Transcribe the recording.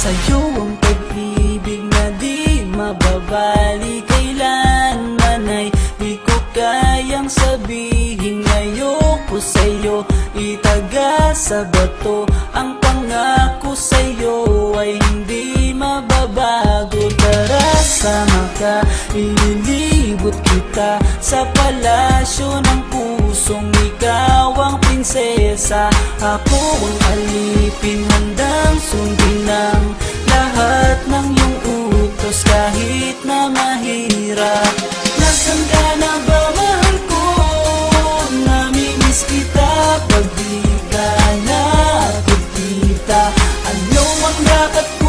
Sa'yo ang pag-ibig na di mababali, kailanman ay di ko kayang sabihin. Ayoko sa'yo itaga sa bato, ang pangako sa'yo ay hindi mababago. Tara, sama ka, ililibot kita sa palasyo ng pusong ikaw ang prinsesa. Ako ang alipin, handang sundin ng lahat ng iyong utos kahit na mahirap. Nasaan ka na ba, mahal ko? Namimiss kita pag di ka nakikita. Ano ang dapat ko